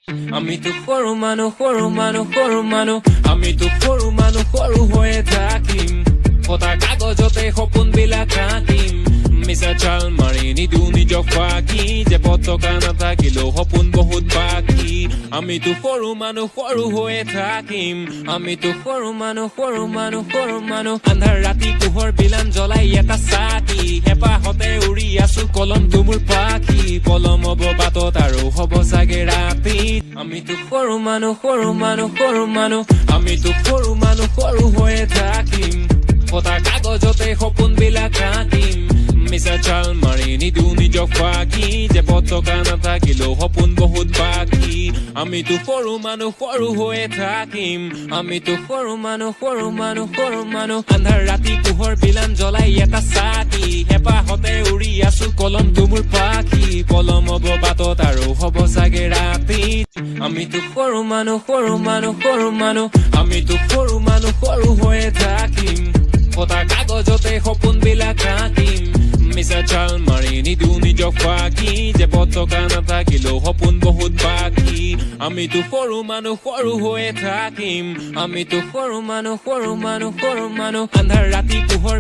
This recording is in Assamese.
আমিতো সৰু মানুহ আমিতো সৰু মানুহ সৰু হৈয়ে থাকিম ফটা কাগজতে সপোনবিলাক আঁকিম মিছা চাল মাৰি নিদিওঁ নিজক ফাঁকি যে পতকা নাথাকিলেও সপোন বহুত বাকী আমিতো সৰু মানুহ সৰু হৈয়ে থাকিম আমিতো সৰু মানুহ আন্ধাৰ ৰাতি পোহৰ বিলান জ্বলাই এটা চাকি হেঁপাহতে উৰি আছো কলমটো মোৰ পাখি পলম হ'ব বাটত আৰু হ'ব চাগে ৰাতি আমিতো সৰু মানুহ আমিতো সৰু মানুহ সৰু হৈয়ে থাকিম ফটা কাগজতে সপোনবিলাক আঁকিম মিছা চাল মাৰি নিদিওঁ নিজক ফাঁকি যে পতকা নাথাকিলেও সপোন বহুত বাকী আমিতো সৰু মানুহ সৰু হৈয়ে থাকিম আমিতো সৰু মানুহ আন্ধাৰ ৰাতি পোহৰ বিলান জ্বলাই এটা চাকি হেঁপাহতে উৰি আছো কলমটো মোৰ পাখি পলম হ'ব বাটত আৰু হ'ব চাগে ৰাতি আমিতো সৰু মানুহ আমিতো সৰু মানুহ সৰু হৈয়ে থাকিম ফটা কাগজতে সপোনবিলাক আঁকিম মিছা চাল মাৰি নিদিওঁ নিজক ফাঁকি যে পতকা নাথাকিলেও সপোন বহুত বাকী আমিতো সৰু মানুহ সৰু হৈয়ে থাকিম আমিতো সৰু মানুহ আন্ধাৰ ৰাতি পোহৰ